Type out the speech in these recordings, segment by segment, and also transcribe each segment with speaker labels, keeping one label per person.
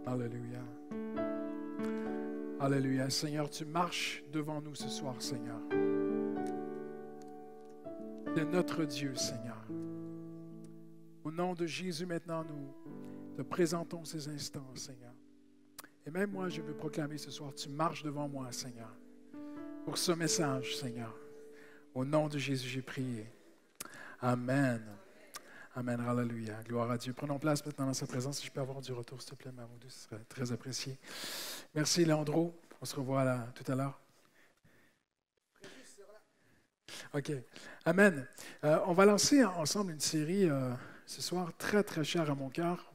Speaker 1: Alléluia. Alléluia. Seigneur, tu marches devant nous ce soir, Seigneur. Tu es notre Dieu, Seigneur. Au nom de Jésus, maintenant, nous te présentons ces instants, Seigneur. Et même moi, je veux proclamer ce soir, tu marches devant moi, Seigneur, pour ce message, Seigneur. Au nom de Jésus, j'ai prié. Amen. Amen. Alléluia. Gloire à Dieu. Prenons place maintenant dans sa présence. Si je peux avoir du retour, s'il te plaît, Mamoudou, ce serait très apprécié. Merci, Leandro. On se revoit là, tout à l'heure. OK. Amen. On va lancer ensemble une série ce soir très, très chère à mon cœur.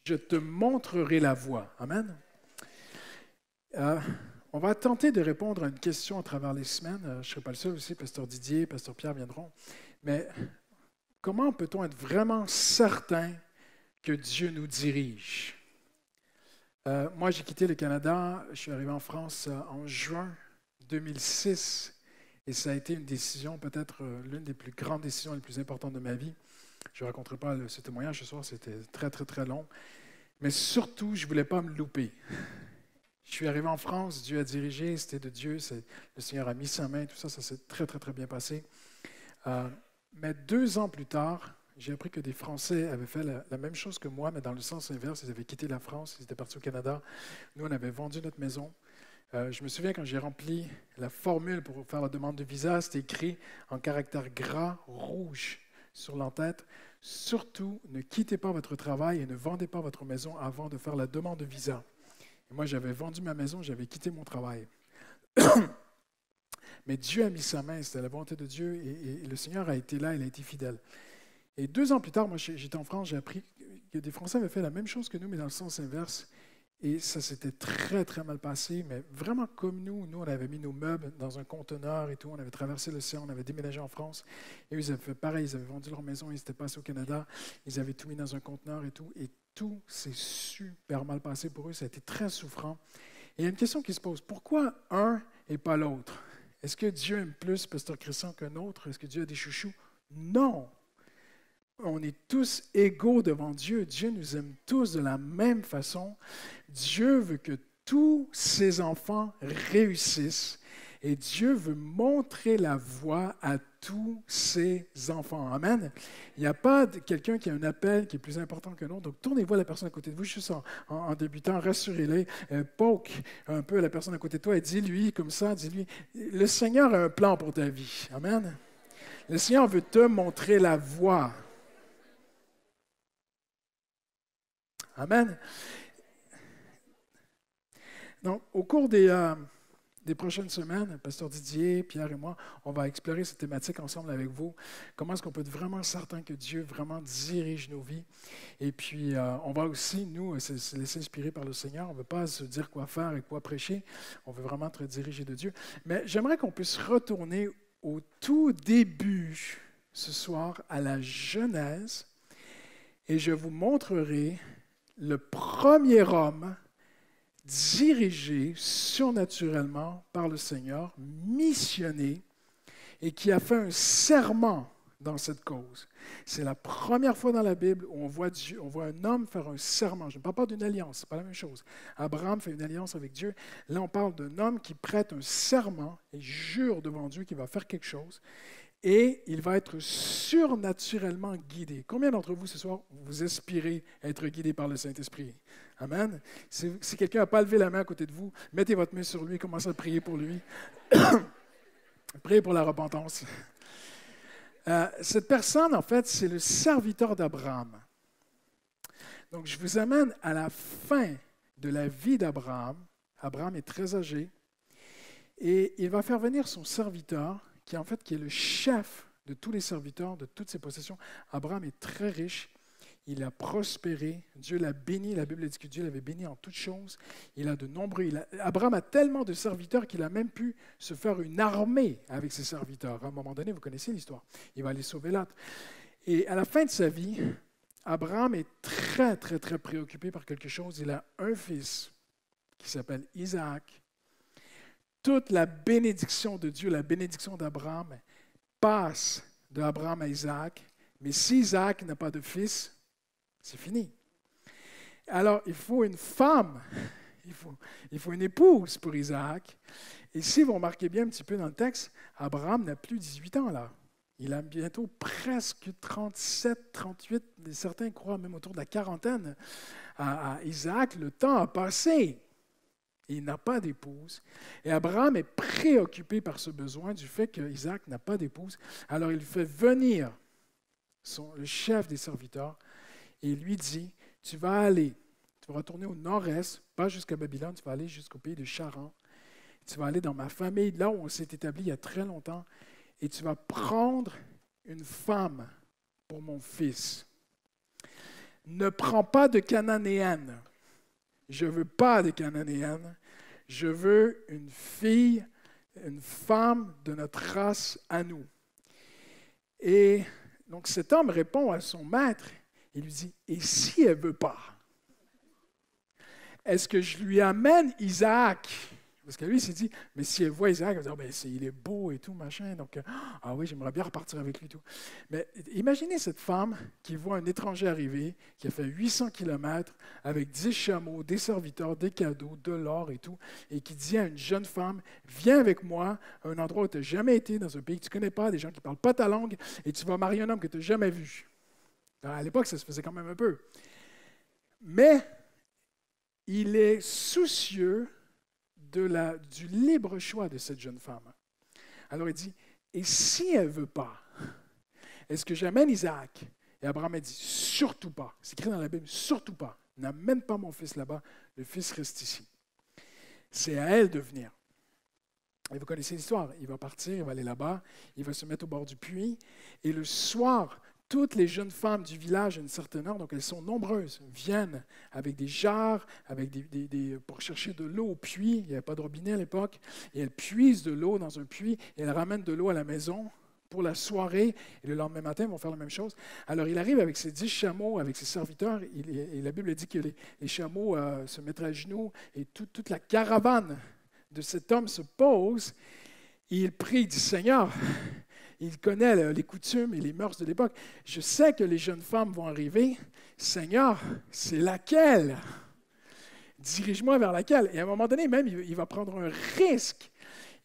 Speaker 1: Je te montrerai la voie. Amen. On va tenter de répondre à une question à travers les semaines. Je ne serai pas le seul aussi, Pasteur Didier, Pasteur Pierre viendront. Mais comment peut-on être vraiment certain que Dieu nous dirige? Moi, j'ai quitté le Canada. Je suis arrivé en France en juin 2006. Et ça a été une décision, peut-être l'une des plus grandes décisions, les plus importantes de ma vie. Je ne raconterai pas ce témoignage ce soir, c'était très, très, très long. Mais surtout, je ne voulais pas me louper. Je suis arrivé en France, Dieu a dirigé, c'était de Dieu, le Seigneur a mis sa main, tout ça, ça s'est très, très, très bien passé. Mais 2 ans plus tard, j'ai appris que des Français avaient fait la même chose que moi, mais dans le sens inverse. Ils avaient quitté la France, ils étaient partis au Canada. Nous, on avait vendu notre maison. Je me souviens quand j'ai rempli la formule pour faire la demande de visa, c'était écrit en caractère gras, rouge, sur l'entête. Surtout, ne quittez pas votre travail et ne vendez pas votre maison avant de faire la demande de visa. Et moi, j'avais vendu ma maison, j'avais quitté mon travail. Mais Dieu a mis sa main, c'était la volonté de Dieu, et le Seigneur a été là, il a été fidèle. Et 2 ans plus tard, moi, j'étais en France, j'ai appris que des Français avaient fait la même chose que nous, mais dans le sens inverse. Et ça s'était très, très mal passé, mais vraiment comme nous. Nous, on avait mis nos meubles dans un conteneur et tout, on avait traversé l'océan, on avait déménagé en France. Et eux, ils avaient fait pareil, ils avaient vendu leur maison, ils étaient passés au Canada, ils avaient tout mis dans un conteneur et tout. Et tout s'est super mal passé pour eux, ça a été très souffrant. Et il y a une question qui se pose, pourquoi un et pas l'autre? Est-ce que Dieu aime plus Pasteur Christian qu'un autre? Est-ce que Dieu a des chouchous? Non! On est tous égaux devant Dieu. Dieu nous aime tous de la même façon. Dieu veut que tous ses enfants réussissent et Dieu veut montrer la voie à tous ses enfants. Amen. Il n'y a pas quelqu'un qui a un appel qui est plus important qu'un autre. Donc, tournez-vous à la personne à côté de vous, juste en débutant, rassurez-les, poke un peu à la personne à côté de toi et dis-lui comme ça, dis-lui, le Seigneur a un plan pour ta vie. Amen. Le Seigneur veut te montrer la voie. Amen. Donc, au cours des prochaines semaines, Pasteur Didier, Pierre et moi, on va explorer cette thématique ensemble avec vous. Comment est-ce qu'on peut être vraiment certain que Dieu vraiment dirige nos vies? Et puis, on va aussi, nous, se laisser inspirer par le Seigneur. On ne veut pas se dire quoi faire et quoi prêcher. On veut vraiment être dirigé de Dieu. Mais j'aimerais qu'on puisse retourner au tout début ce soir à la Genèse et je vous montrerai le premier homme dirigé surnaturellement par le Seigneur, missionné, et qui a fait un serment dans cette cause. C'est la première fois dans la Bible où on voit un homme faire un serment. Je ne parle pas d'une alliance, ce n'est pas la même chose. Abraham fait une alliance avec Dieu. Là, on parle d'un homme qui prête un serment et jure devant Dieu qu'il va faire quelque chose. Et il va être surnaturellement guidé. Combien d'entre vous, ce soir, vous aspirez à être guidé par le Saint-Esprit? Amen. Si quelqu'un n'a pas levé la main à côté de vous, mettez votre main sur lui, commencez à prier pour lui. Priez pour la repentance. Cette personne, en fait, c'est le serviteur d'Abraham. Donc, je vous amène à la fin de la vie d'Abraham. Abraham est très âgé. Et il va faire venir son serviteur, qui est le chef de tous les serviteurs, de toutes ses possessions. Abraham est très riche, il a prospéré, Dieu l'a béni, la Bible dit que Dieu l'avait béni en toutes choses. Abraham a tellement de serviteurs qu'il a même pu se faire une armée avec ses serviteurs. À un moment donné, vous connaissez l'histoire, il va aller sauver Lot. Et à la fin de sa vie, Abraham est très, très, très préoccupé par quelque chose. Il a un fils qui s'appelle Isaac. Toute la bénédiction de Dieu, la bénédiction d'Abraham, passe d'Abraham à Isaac. Mais si Isaac n'a pas de fils, c'est fini. Alors, il faut une femme, il faut une épouse pour Isaac. Et si vous remarquez bien un petit peu dans le texte, Abraham n'a plus 18 ans là. Il a bientôt presque 37, 38, certains croient même autour de la quarantaine. À Isaac, le temps a passé. Il n'a pas d'épouse. Et Abraham est préoccupé par ce besoin du fait qu'Isaac n'a pas d'épouse. Alors il fait venir le chef des serviteurs et il lui dit, tu vas retourner au nord-est, pas jusqu'à Babylone, tu vas aller jusqu'au pays de Charan. Tu vas aller dans ma famille, là où on s'est établi il y a très longtemps, et tu vas prendre une femme pour mon fils. Ne prends pas de Cananéenne. Je ne veux pas de Cananéenne. Je veux une fille, une femme de notre race à nous. Et donc cet homme répond à son maître. Il lui dit, et si elle ne veut pas, est-ce que je lui amène Isaac? Parce que lui, il s'est dit, mais si elle voit Isaac, elle va dire, ben, il est beau et tout, machin. Donc, ah oui, j'aimerais bien repartir avec lui et tout. Mais imaginez cette femme qui voit un étranger arriver, qui a fait 800 kilomètres avec 10 chameaux, des serviteurs, des cadeaux, de l'or et tout, et qui dit à une jeune femme, viens avec moi à un endroit où tu n'as jamais été, dans un pays que tu ne connais pas, des gens qui ne parlent pas ta langue, et tu vas marier un homme que tu n'as jamais vu. Alors, à l'époque, ça se faisait quand même un peu. Mais il est soucieux du libre choix de cette jeune femme. Alors il dit, et si elle ne veut pas, est-ce que j'amène Isaac? Et Abraham a dit, surtout pas. C'est écrit dans la Bible, surtout pas. N'amène pas mon fils là-bas, le fils reste ici. C'est à elle de venir. Et vous connaissez l'histoire, il va partir, il va aller là-bas, il va se mettre au bord du puits, et le soir, toutes les jeunes femmes du village à une certaine heure, donc elles sont nombreuses, viennent avec des jarres, pour chercher de l'eau au puits. Il n'y avait pas de robinet à l'époque. Et elles puisent de l'eau dans un puits et elles ramènent de l'eau à la maison pour la soirée. Et le lendemain matin, ils vont faire la même chose. Alors il arrive avec ses 10 chameaux, avec ses serviteurs. Et la Bible dit que les chameaux se mettraient à genoux et toute la caravane de cet homme se pose. Et il prie, il dit, Seigneur, il connaît les coutumes et les mœurs de l'époque. Je sais que les jeunes femmes vont arriver. Seigneur, c'est laquelle? Dirige-moi vers laquelle? Et à un moment donné, même, il va prendre un risque.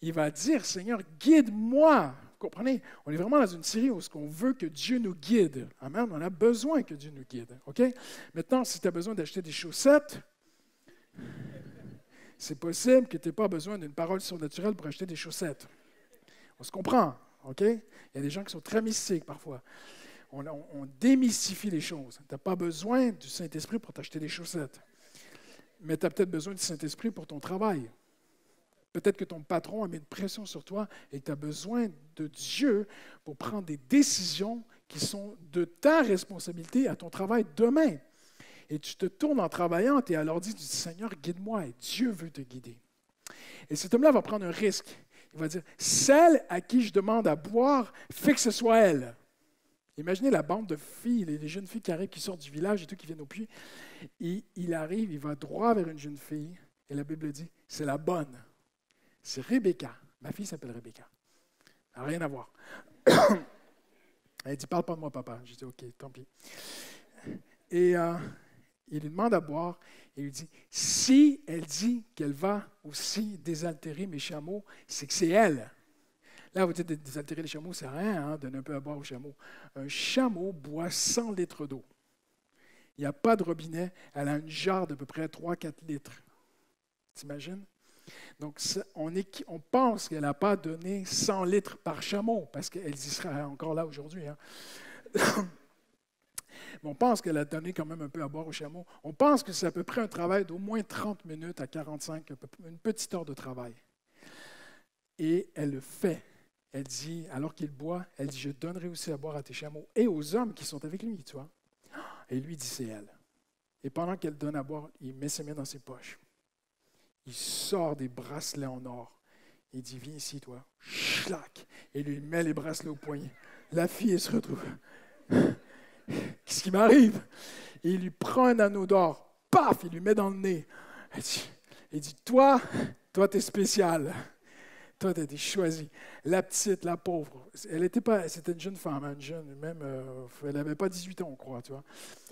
Speaker 1: Il va dire, Seigneur, guide-moi. Vous comprenez? On est vraiment dans une série où on veut que Dieu nous guide. Amen. On a besoin que Dieu nous guide. OK? Maintenant, si tu as besoin d'acheter des chaussettes, c'est possible que tu n'aies pas besoin d'une parole surnaturelle pour acheter des chaussettes. On se comprend. OK? Il y a des gens qui sont très mystiques parfois. On démystifie les choses. Tu n'as pas besoin du Saint-Esprit pour t'acheter des chaussettes. Mais tu as peut-être besoin du Saint-Esprit pour ton travail. Peut-être que ton patron a mis une pression sur toi et que tu as besoin de Dieu pour prendre des décisions qui sont de ta responsabilité à ton travail demain. Et tu te tournes en travaillant et alors tu dis, Seigneur, guide-moi. Et Dieu veut te guider. Et cet homme-là va prendre un risque. Il va dire, celle à qui je demande à boire, fait que ce soit elle. Imaginez la bande de filles, les jeunes filles qui arrivent, qui sortent du village et tout, qui viennent au puits. Et il arrive, il va droit vers une jeune fille, et la Bible dit, c'est la bonne. C'est Rebecca. Ma fille s'appelle Rebecca. Ça n'a rien à voir. Elle dit, parle pas de moi, papa. Je dis, OK, tant pis. Et il lui demande à boire, et il lui dit, si elle dit qu'elle va aussi désaltérer mes chameaux, c'est que c'est elle. Là, vous dites, désaltérer les chameaux, c'est rien, donner un peu à boire aux chameaux. Un chameau boit 100 litres d'eau. Il n'y a pas de robinet, elle a une jarre d'à peu près 3-4 litres. T'imagines? Donc, on pense qu'elle n'a pas donné 100 litres par chameau, parce qu'elle y serait encore là aujourd'hui. Mais on pense qu'elle a donné quand même un peu à boire au chameau. On pense que c'est à peu près un travail d'au moins 30 minutes à 45, une petite heure de travail. Et elle le fait. Elle dit, alors qu'il boit, elle dit, je donnerai aussi à boire à tes chameaux et aux hommes qui sont avec lui, tu vois. Et lui dit, c'est elle. Et pendant qu'elle donne à boire, il met ses mains dans ses poches. Il sort des bracelets en or. Il dit, viens ici, toi. Schlac! Et il lui met les bracelets au poignet. La fille, elle se retrouve. Qu'est-ce qui m'arrive? Et il lui prend un anneau d'or. Paf! Il lui met dans le nez. Il dit, toi, t'es spécial. Toi, tu as été choisi. La petite, la pauvre, c'était une jeune femme, une jeune, même, elle n'avait pas 18 ans, on croit, tu vois.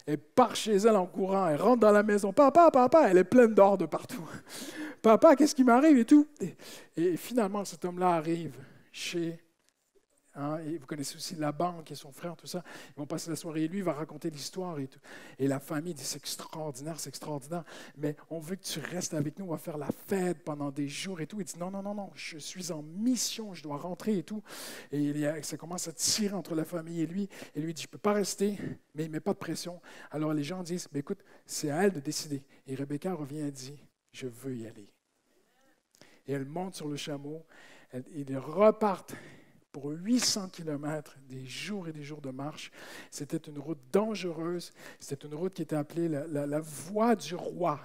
Speaker 1: Elle part chez elle en courant, elle rentre dans la maison. Papa, papa, elle est pleine d'or de partout. Papa, qu'est-ce qui m'arrive et tout? Et finalement, cet homme-là arrive chez... et vous connaissez aussi Laban, qui est son frère, tout ça. Ils vont passer la soirée et lui, il va raconter l'histoire et tout. Et la famille dit, c'est extraordinaire, mais on veut que tu restes avec nous, on va faire la fête pendant des jours et tout. Il dit, non, non, non, non, je suis en mission, je dois rentrer et tout. Et ça commence à tirer entre la famille et lui. Et lui dit, je ne peux pas rester, mais il ne met pas de pression. Alors les gens disent, écoute, c'est à elle de décider. Et Rebecca revient et dit, je veux y aller. Et elle monte sur le chameau, ils repartent pour 800 kilomètres, des jours et des jours de marche. C'était une route dangereuse. C'était une route qui était appelée la voie du roi.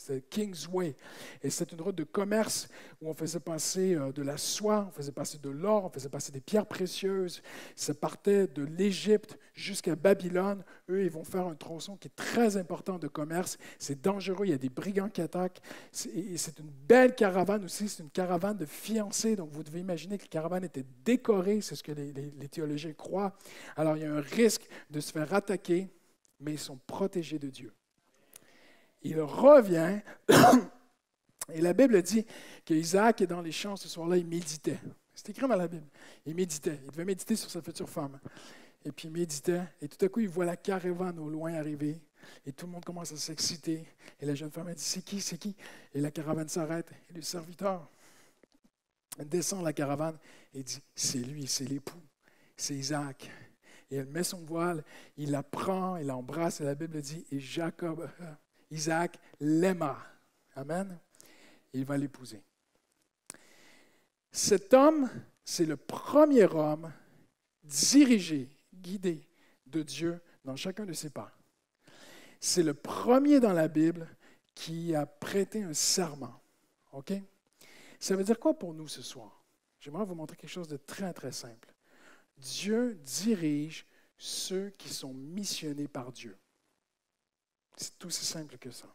Speaker 1: C'était King's Way. Et c'était une route de commerce où on faisait passer de la soie, on faisait passer de l'or, on faisait passer des pierres précieuses. Ça partait de l'Égypte jusqu'à Babylone. Eux, ils vont faire un tronçon qui est très important de commerce. C'est dangereux, il y a des brigands qui attaquent. C'est une belle caravane aussi, c'est une caravane de fiancés. Donc, vous devez imaginer que la caravane était décorée, c'est ce que les théologiens croient. Alors, il y a un risque de se faire attaquer, mais ils sont protégés de Dieu. Il revient, et la Bible dit qu'Isaac est dans les champs ce soir-là, il méditait. C'est écrit dans la Bible. Il méditait. Il devait méditer sur sa future femme. Et puis il méditait, et tout à coup, il voit la caravane au loin arriver, et tout le monde commence à s'exciter. Et la jeune femme a dit, c'est qui, c'est qui? Et la caravane s'arrête, et le serviteur descend la caravane et dit, c'est lui, c'est l'époux, c'est Isaac. Et elle met son voile, il la prend, il l'embrasse, et la Bible dit, et Isaac l'aima. Amen. Il va l'épouser. Cet homme, c'est le premier homme dirigé, guidé de Dieu dans chacun de ses pas. C'est le premier dans la Bible qui a prêté un serment. OK? Ça veut dire quoi pour nous ce soir? J'aimerais vous montrer quelque chose de très, très simple. Dieu dirige ceux qui sont missionnés par Dieu. C'est aussi simple que ça.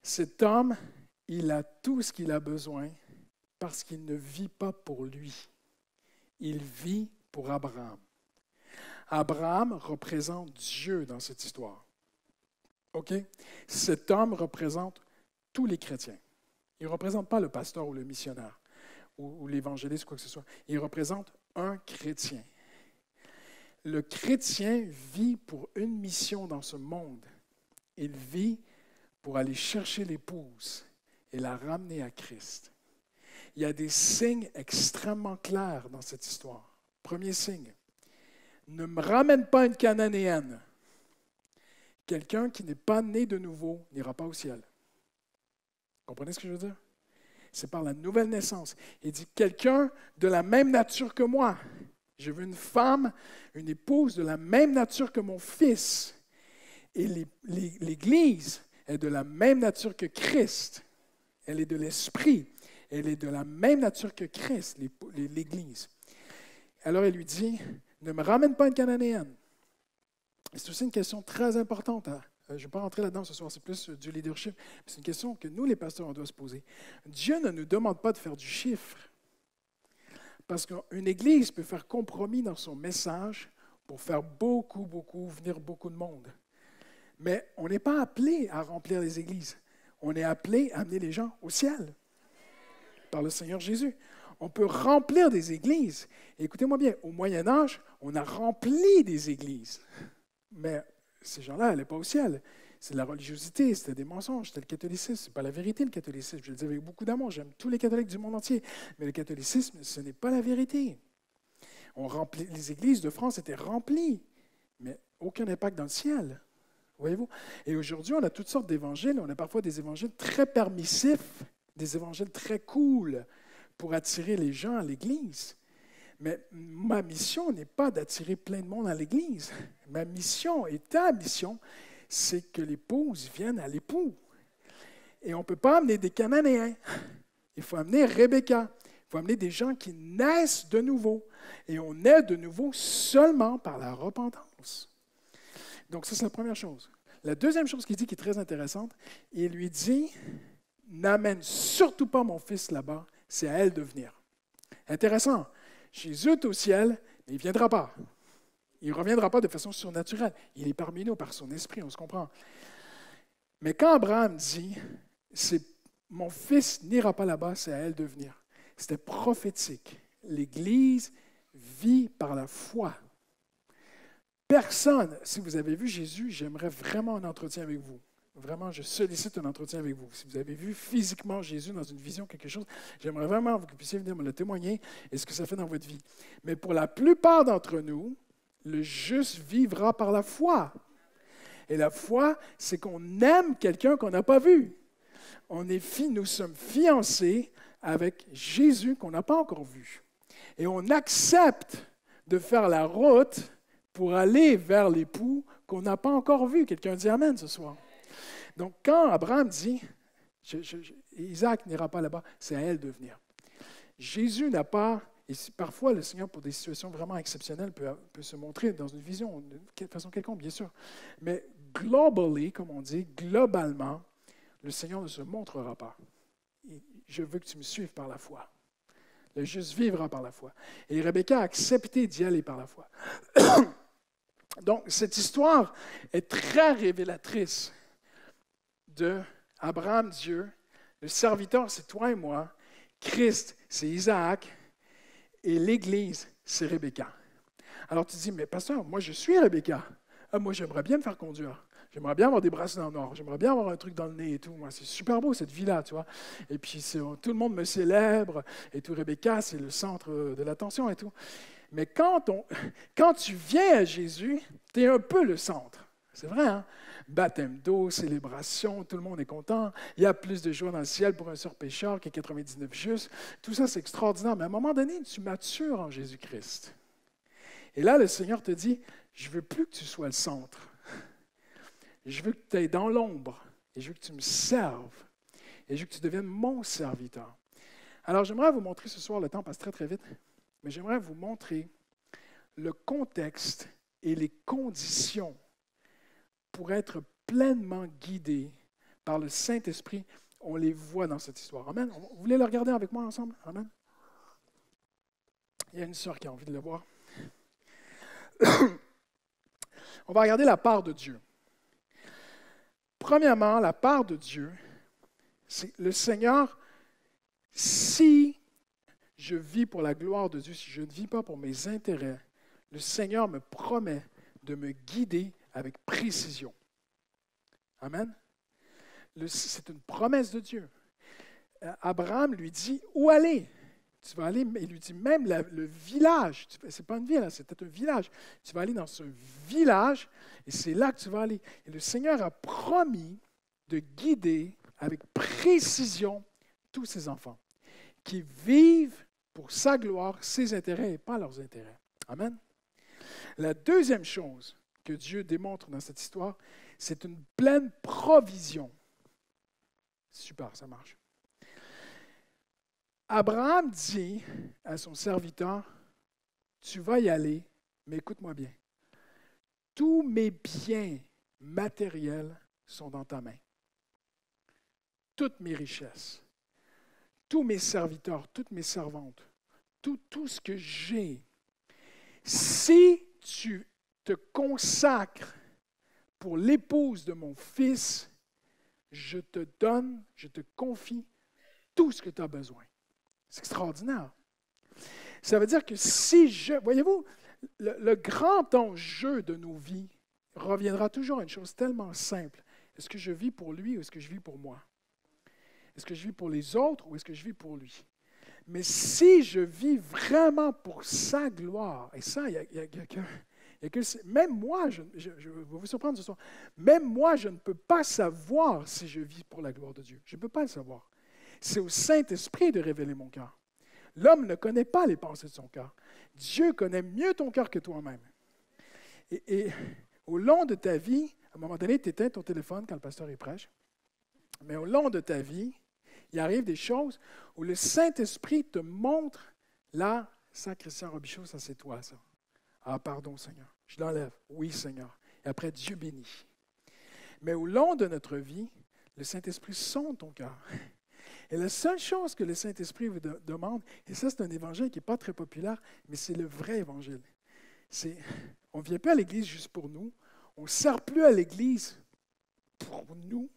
Speaker 1: Cet homme, il a tout ce qu'il a besoin parce qu'il ne vit pas pour lui. Il vit pour Abraham. Abraham représente Dieu dans cette histoire. OK? Cet homme représente tous les chrétiens. Il ne représente pas le pasteur ou le missionnaire ou l'évangéliste ou quoi que ce soit. Il représente un chrétien. Le chrétien vit pour une mission dans ce monde. Il vit pour aller chercher l'épouse et la ramener à Christ. Il y a des signes extrêmement clairs dans cette histoire. Premier signe, ne me ramène pas une Cananéenne. Quelqu'un qui n'est pas né de nouveau n'ira pas au ciel. Comprenez ce que je veux dire? C'est par la nouvelle naissance. Il dit, quelqu'un de la même nature que moi. Je veux une femme, une épouse de la même nature que mon fils. Et l'Église est de la même nature que Christ. Elle est de l'Esprit. Elle est de la même nature que Christ, l'Église. Alors il lui dit, ne me ramène pas une Cananéenne. C'est aussi une question très importante. Je ne vais pas rentrer là-dedans ce soir, c'est plus du leadership. C'est une question que nous, les pasteurs, on doit se poser. Dieu ne nous demande pas de faire du chiffre. Parce qu'une Église peut faire compromis dans son message pour faire venir beaucoup de monde. Mais on n'est pas appelé à remplir les églises. On est appelé à amener les gens au ciel par le Seigneur Jésus. On peut remplir des églises. Et écoutez-moi bien, au Moyen Âge, on a rempli des églises. Mais ces gens-là n'allaient pas au ciel. C'est de la religiosité, c'était des mensonges, c'était le catholicisme. Ce n'est pas la vérité, le catholicisme. Je le dis avec beaucoup d'amour. J'aime tous les catholiques du monde entier. Mais le catholicisme, ce n'est pas la vérité. Les églises de France étaient remplies, mais aucun impact dans le ciel. Voyez-vous? Et aujourd'hui, on a toutes sortes d'évangiles. On a parfois des évangiles très permissifs, des évangiles très cool pour attirer les gens à l'Église. Mais ma mission n'est pas d'attirer plein de monde à l'Église. Ma mission et ta mission, c'est que l'épouse vienne à l'époux. Et on ne peut pas amener des Cananéens. Il faut amener Rebecca. Il faut amener des gens qui naissent de nouveau. Et on naît de nouveau seulement par la repentance. Donc ça, c'est la première chose. La deuxième chose qu'il dit qui est très intéressante, il lui dit, n'amène surtout pas mon fils là-bas, c'est à elle de venir. Intéressant. Jésus est au ciel, mais il ne viendra pas. Il ne reviendra pas de façon surnaturelle. Il est parmi nous par son esprit, on se comprend. Mais quand Abraham dit, mon fils n'ira pas là-bas, c'est à elle de venir. C'était prophétique. L'Église vit par la foi. Personne, si vous avez vu Jésus, j'aimerais vraiment un entretien avec vous. Vraiment, je sollicite un entretien avec vous. Si vous avez vu physiquement Jésus dans une vision, quelque chose, j'aimerais vraiment que vous puissiez venir me le témoigner et ce que ça fait dans votre vie. Mais pour la plupart d'entre nous, le juste vivra par la foi. Et la foi, c'est qu'on aime quelqu'un qu'on n'a pas vu. Nous sommes fiancés avec Jésus qu'on n'a pas encore vu. Et on accepte de faire la route pour aller vers l'époux qu'on n'a pas encore vu. Quelqu'un dit Amen ce soir. Donc, quand Abraham dit Isaac n'ira pas là-bas, c'est à elle de venir. Jésus n'a pas, et parfois le Seigneur, pour des situations vraiment exceptionnelles, peut se montrer dans une vision, de façon quelconque, bien sûr. Mais globally, comme on dit, globalement, le Seigneur ne se montrera pas. Je veux que tu me suives par la foi. Le juste vivra par la foi. Et Rebecca a accepté d'y aller par la foi. Donc, cette histoire est très révélatrice de Abraham, Dieu, le serviteur, c'est toi et moi, Christ, c'est Isaac, et l'Église, c'est Rebecca. Alors tu dis, mais pasteur, moi je suis Rebecca. Moi j'aimerais bien me faire conduire. J'aimerais bien avoir des bracelets en or. J'aimerais bien avoir un truc dans le nez et tout. Moi, c'est super beau cette vie-là, tu vois. Et puis tout le monde me célèbre et tout. Rebecca, c'est le centre de l'attention et tout. Mais quand tu viens à Jésus, tu es un peu le centre. C'est vrai, hein? Baptême d'eau, célébration, tout le monde est content. Il y a plus de joie dans le ciel pour un surpêcheur qu'il y a 99 justes. Tout ça, c'est extraordinaire. Mais à un moment donné, tu matures en Jésus-Christ. Et là, le Seigneur te dit, je ne veux plus que tu sois le centre. Je veux que tu ailles dans l'ombre. Et je veux que tu me serves. Et je veux que tu deviennes mon serviteur. Alors, j'aimerais vous montrer ce soir, le temps passe très, très vite, mais j'aimerais vous montrer le contexte et les conditions pour être pleinement guidé par le Saint-Esprit. On les voit dans cette histoire. Amen. Vous voulez le regarder avec moi ensemble? Amen. Il y a une sœur qui a envie de le voir. On va regarder la part de Dieu. Premièrement, la part de Dieu, c'est le Seigneur. Si je vis pour la gloire de Dieu, si je ne vis pas pour mes intérêts, le Seigneur me promet de me guider avec précision. Amen. C'est une promesse de Dieu. Abraham lui dit, où aller? Tu vas aller, il lui dit même le village, ce n'est pas une ville, c'était un village. Tu vas aller dans ce village et c'est là que tu vas aller. Et le Seigneur a promis de guider avec précision tous ses enfants qui vivent pour sa gloire, ses intérêts et pas leurs intérêts. Amen. La deuxième chose que Dieu démontre dans cette histoire, c'est une pleine provision. Super, ça marche. Abraham dit à son serviteur, tu vas y aller, mais écoute-moi bien. Tous mes biens matériels sont dans ta main. Toutes mes richesses, tous mes serviteurs, toutes mes servantes, tout ce que j'ai. Si tu te consacres pour l'épouse de mon fils, je te donne, je te confie tout ce que tu as besoin. C'est extraordinaire. Ça veut dire que voyez-vous, le grand enjeu de nos vies reviendra toujours à une chose tellement simple. Est-ce que je vis pour lui ou est-ce que je vis pour moi? Est-ce que je vis pour les autres ou est-ce que je vis pour lui? Mais si je vis vraiment pour sa gloire, et ça, même moi, je vais vous surprendre ce soir, même moi, je ne peux pas savoir si je vis pour la gloire de Dieu. Je ne peux pas le savoir. C'est au Saint-Esprit de révéler mon cœur. L'homme ne connaît pas les pensées de son cœur. Dieu connaît mieux ton cœur que toi-même. Et au long de ta vie, à un moment donné, tu éteins ton téléphone quand le pasteur y prêche, mais au long de ta vie, il arrive des choses où le Saint-Esprit te montre, là, ça, Christian Robichaud, ça c'est toi, ça. Ah, pardon, Seigneur. Je l'enlève. Oui, Seigneur. Et après, Dieu bénit. Mais au long de notre vie, le Saint-Esprit sonde ton cœur. Et la seule chose que le Saint-Esprit vous demande, et ça c'est un évangile qui n'est pas très populaire, mais c'est le vrai évangile, c'est On ne vient plus à l'Église juste pour nous. On ne sert plus à l'Église pour nous,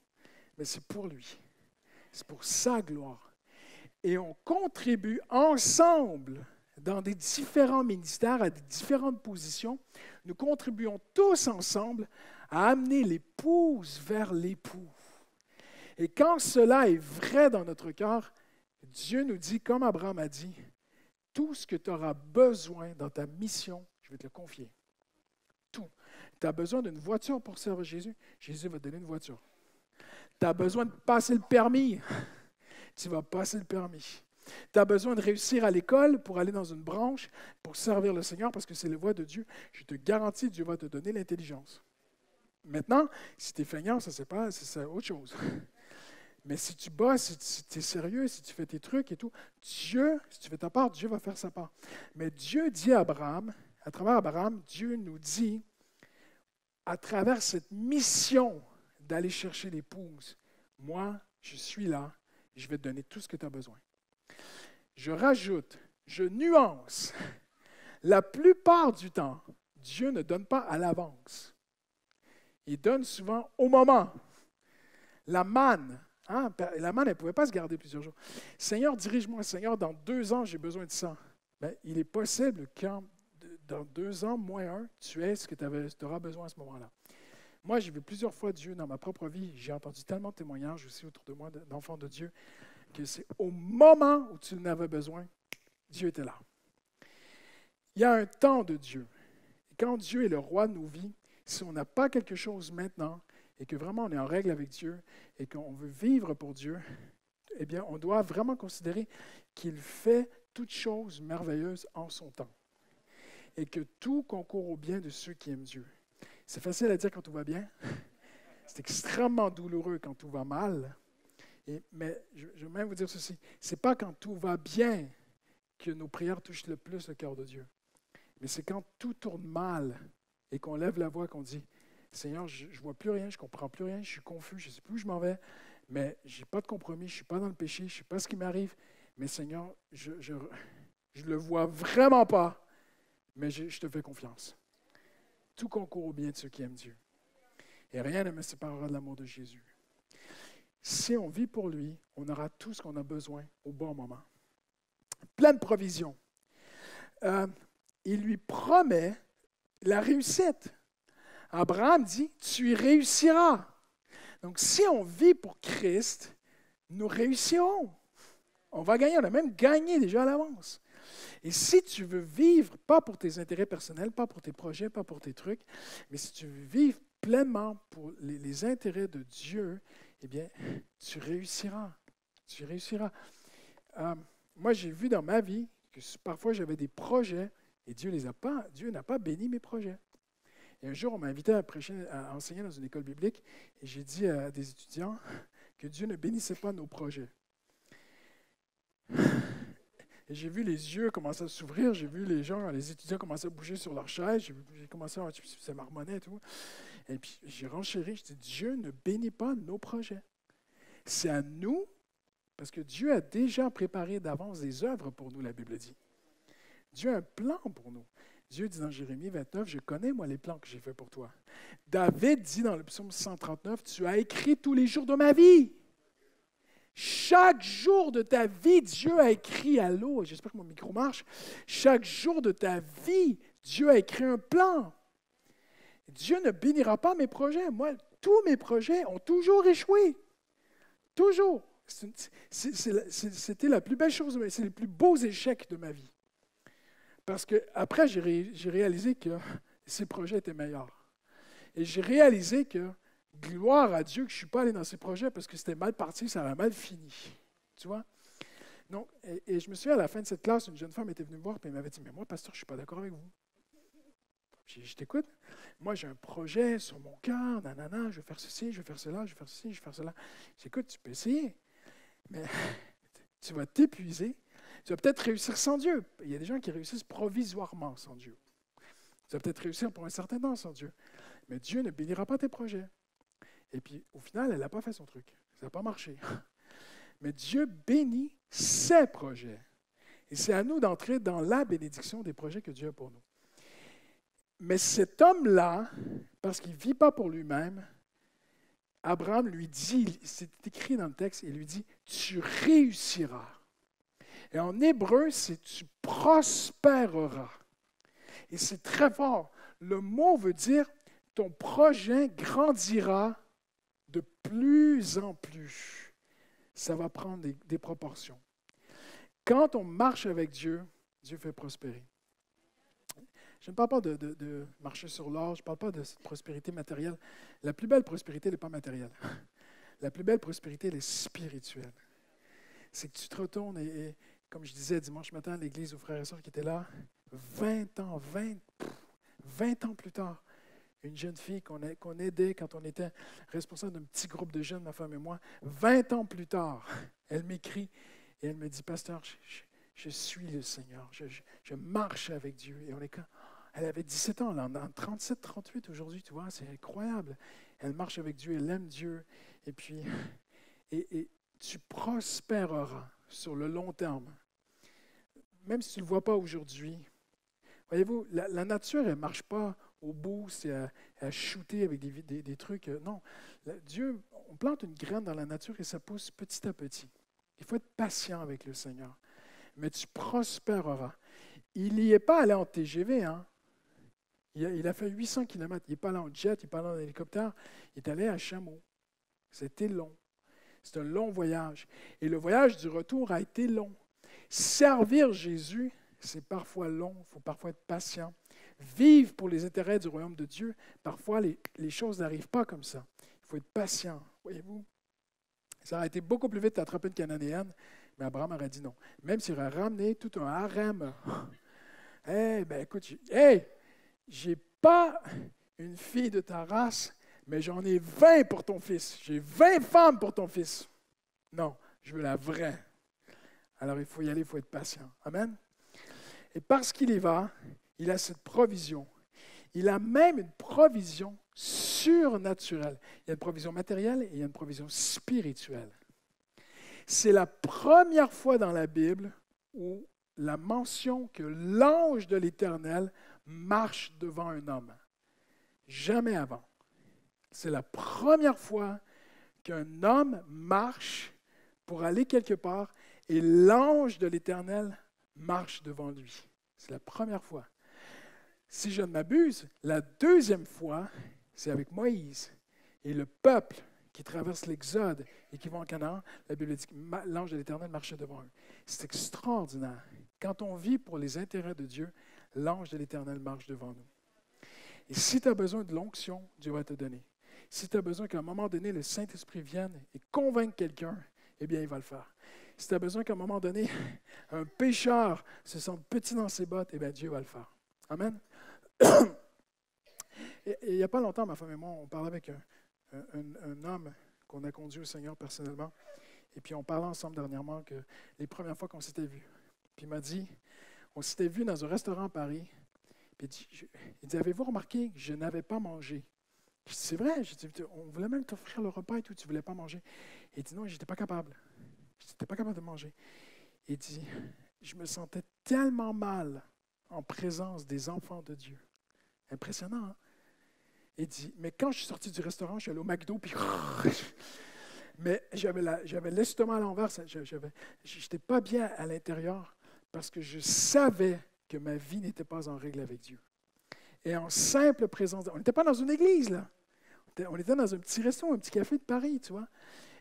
Speaker 1: mais c'est pour lui. C'est pour sa gloire. Et on contribue ensemble dans des différents ministères, à des différentes positions. Nous contribuons tous ensemble à amener l'épouse vers l'époux. Et quand cela est vrai dans notre cœur, Dieu nous dit, comme Abraham a dit, tout ce que tu auras besoin dans ta mission, je vais te le confier. Tout. Tu as besoin d'une voiture pour servir Jésus, Jésus va te donner une voiture. Tu as besoin de passer le permis, tu vas passer le permis. Tu as besoin de réussir à l'école pour aller dans une branche, pour servir le Seigneur, parce que c'est la voie de Dieu. Je te garantis, Dieu va te donner l'intelligence. Maintenant, si tu es feignant, ça c'est autre chose. Mais si tu bosses, si tu es sérieux, si tu fais tes trucs et tout, Dieu, si tu fais ta part, Dieu va faire sa part. Mais Dieu dit à Abraham, à travers Abraham, Dieu nous dit, à travers cette mission d'aller chercher l'épouse, moi, je suis là, je vais te donner tout ce que tu as besoin. Je rajoute, je nuance. La plupart du temps, Dieu ne donne pas à l'avance. Il donne souvent au moment. La manne, la manne, elle ne pouvait pas se garder plusieurs jours. Seigneur, dirige-moi. Seigneur, dans 2 ans, j'ai besoin de ça. Bien, il est possible qu'en dans 2 ans, moins 1, tu aies ce que tu auras besoin à ce moment-là. Moi, j'ai vu plusieurs fois Dieu dans ma propre vie. J'ai entendu tellement de témoignages aussi autour de moi d'enfants de Dieu que c'est au moment où tu en avais besoin, Dieu était là. Il y a un temps de Dieu. Et quand Dieu est le roi de nos vies, si on n'a pas quelque chose maintenant et que vraiment on est en règle avec Dieu et qu'on veut vivre pour Dieu, eh bien, on doit vraiment considérer qu'il fait toutes choses merveilleuses en son temps et que tout concourt au bien de ceux qui aiment Dieu. C'est facile à dire quand tout va bien. C'est extrêmement douloureux quand tout va mal. Mais je vais même vous dire ceci, ce n'est pas quand tout va bien que nos prières touchent le plus le cœur de Dieu. Mais c'est quand tout tourne mal et qu'on lève la voix, qu'on dit, Seigneur, je ne vois plus rien, je ne comprends plus rien, je suis confus, je ne sais plus où je m'en vais, mais je n'ai pas de compromis, je ne suis pas dans le péché, je ne sais pas ce qui m'arrive, mais Seigneur, je ne le vois vraiment pas, mais je te fais confiance. Tout concourt au bien de ceux qui aiment Dieu. Et rien ne me séparera de l'amour de Jésus. Si on vit pour lui, on aura tout ce qu'on a besoin au bon moment. Pleine provision. Il lui promet la réussite. Abraham dit, tu y réussiras. Donc, si on vit pour Christ, nous réussirons. On va gagner, on a même gagné déjà à l'avance. Et si tu veux vivre, pas pour tes intérêts personnels, pas pour tes projets, pas pour tes trucs, mais si tu veux vivre pleinement pour les intérêts de Dieu, eh bien, tu réussiras. Tu réussiras. Moi, j'ai vu dans ma vie que parfois j'avais des projets et Dieu n'a pas béni mes projets. Et un jour, on m'a invité à prêcher, à enseigner dans une école biblique et j'ai dit à des étudiants que Dieu ne bénissait pas nos projets. Et j'ai vu les yeux commencer à s'ouvrir, j'ai vu les étudiants commencer à bouger sur leur chaise, j'ai commencé à ça marmonnait et tout. Et puis j'ai renchéri, je dis, Dieu ne bénit pas nos projets. C'est à nous, parce que Dieu a déjà préparé d'avance des œuvres pour nous, la Bible dit. Dieu a un plan pour nous. Dieu dit dans Jérémie 29, je connais moi les plans que j'ai faits pour toi. David dit dans le psaume 139, tu as écrit tous les jours de ma vie. Chaque jour de ta vie, Dieu a écrit à l'eau. J'espère que mon micro marche. Chaque jour de ta vie, Dieu a écrit un plan. Dieu ne bénira pas mes projets. Moi, tous mes projets ont toujours échoué. Toujours. C'était la plus belle chose, c'est les plus beaux échecs de ma vie. Parce qu'après, j'ai réalisé que ces projets étaient meilleurs. Et j'ai réalisé que gloire à Dieu que je ne suis pas allé dans ces projets parce que c'était mal parti, ça avait mal fini. Tu vois? Donc, et je me souviens, à la fin de cette classe, une jeune femme était venue me voir et elle m'avait dit, mais moi, pasteur, je ne suis pas d'accord avec vous. Je t'écoute. Moi, j'ai un projet sur mon cœur, nanana, je vais faire ceci, je vais faire cela, je vais faire ceci, je vais faire cela. J'écoute, tu peux essayer, mais tu vas t'épuiser. Tu vas peut-être réussir sans Dieu. Il y a des gens qui réussissent provisoirement sans Dieu. Tu vas peut-être réussir pour un certain temps sans Dieu. Mais Dieu ne bénira pas tes projets. Et puis, au final, elle n'a pas fait son truc. Ça n'a pas marché. Mais Dieu bénit ses projets. Et c'est à nous d'entrer dans la bénédiction des projets que Dieu a pour nous. Mais cet homme-là, parce qu'il ne vit pas pour lui-même, Abraham lui dit, c'est écrit dans le texte, il lui dit, tu réussiras. Et en hébreu, c'est tu prospéreras. Et c'est très fort. Le mot veut dire ton projet grandira de plus en plus. Ça va prendre des proportions. Quand on marche avec Dieu, Dieu fait prospérer. Je ne parle pas de marcher sur l'or, je ne parle pas de cette prospérité matérielle. La plus belle prospérité, elle n'est pas matérielle. La plus belle prospérité, elle est spirituelle. C'est que tu te retournes et comme je disais dimanche matin à l'église aux frères et sœurs qui étaient là, 20 ans plus tard, une jeune fille qu'on aidait quand on était responsable d'un petit groupe de jeunes, ma femme et moi, 20 ans plus tard, elle m'écrit et elle me dit, Pasteur, je suis le Seigneur, je marche avec Dieu. Et on est quand elle avait 17 ans, là, en 37, 38 aujourd'hui, tu vois, c'est incroyable. Elle marche avec Dieu, elle aime Dieu. Et puis, et tu prospéreras sur le long terme. Même si tu ne le vois pas aujourd'hui. Voyez-vous, la nature, elle ne marche pas au bout, c'est à shooter avec des trucs. Non, Dieu, on plante une graine dans la nature et ça pousse petit à petit. Il faut être patient avec le Seigneur. Mais tu prospéreras. Il n'y est pas allé en TGV, hein? Il a fait 800 km. Il n'est pas allé en jet, il n'est pas allé en hélicoptère. Il est allé à chameau. C'était long. C'est un long voyage. Et le voyage du retour a été long. Servir Jésus, c'est parfois long. Il faut parfois être patient. Vivre pour les intérêts du royaume de Dieu, parfois les choses n'arrivent pas comme ça. Il faut être patient. Voyez-vous? Ça aurait été beaucoup plus vite d'attraper une Cananéenne, mais Abraham aurait dit non. Même s'il aurait ramené tout un harem. Écoute, j'ai pas une fille de ta race, mais j'en ai 20 pour ton fils. J'ai 20 femmes pour ton fils. Non, je veux la vraie. Alors il faut y aller, il faut être patient. Amen. Et parce qu'il y va, il a cette provision. Il a même une provision surnaturelle. Il y a une provision matérielle et il y a une provision spirituelle. C'est la première fois dans la Bible où la mention que l'ange de l'Éternel marche devant un homme. Jamais avant. C'est la première fois qu'un homme marche pour aller quelque part et l'ange de l'Éternel marche devant lui. C'est la première fois. Si je ne m'abuse, la deuxième fois, c'est avec Moïse et le peuple qui traverse l'Exode et qui va en Canaan. La Bible dit que l'ange de l'Éternel marchait devant eux. C'est extraordinaire. Quand on vit pour les intérêts de Dieu, l'ange de l'Éternel marche devant nous. Et si tu as besoin de l'onction, Dieu va te donner. Si tu as besoin qu'à un moment donné, le Saint-Esprit vienne et convainque quelqu'un, eh bien, il va le faire. Si tu as besoin qu'à un moment donné, un pécheur se sente petit dans ses bottes, eh bien, Dieu va le faire. Amen. Et il n'y a pas longtemps, ma femme et moi, on parlait avec un homme qu'on a conduit au Seigneur personnellement. Et puis, on parlait ensemble dernièrement que les premières fois qu'on s'était vus. Puis, il m'a dit, on s'était vus dans un restaurant à Paris. Puis, il dit, avez-vous remarqué que je n'avais pas mangé? Je dis, c'est vrai. Je dis, on voulait même t'offrir le repas et tout, tu ne voulais pas manger. Il dit, non, je n'étais pas capable. Je n'étais pas capable de manger. Il dit, je me sentais tellement mal en présence des enfants de Dieu. Impressionnant, hein? Il dit, mais quand je suis sorti du restaurant, je suis allé au McDo, puis mais j'avais l'estomac à l'envers, je n'étais pas bien à l'intérieur parce que je savais que ma vie n'était pas en règle avec Dieu. Et en simple présence, on n'était pas dans une église, là. On était dans un petit resto, un petit café de Paris, tu vois.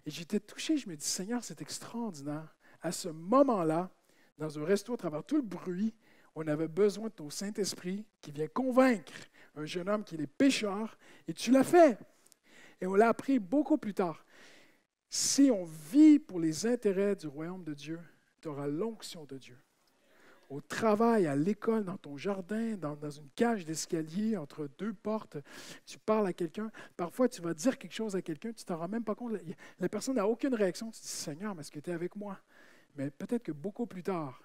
Speaker 1: Et j'étais touché, je me dis, Seigneur, c'est extraordinaire. À ce moment-là, dans un resto, à travers tout le bruit, on avait besoin de ton Saint-Esprit qui vient convaincre un jeune homme qui est pécheur, et tu l'as fait. Et on l'a appris beaucoup plus tard. Si on vit pour les intérêts du royaume de Dieu, tu auras l'onction de Dieu. Au travail, à l'école, dans ton jardin, dans une cage d'escalier, entre deux portes, tu parles à quelqu'un. Parfois, tu vas dire quelque chose à quelqu'un, tu ne t'en rends même pas compte. La personne n'a aucune réaction. Tu te dis, Seigneur, mais est-ce que tu es avec moi? Mais peut-être que beaucoup plus tard,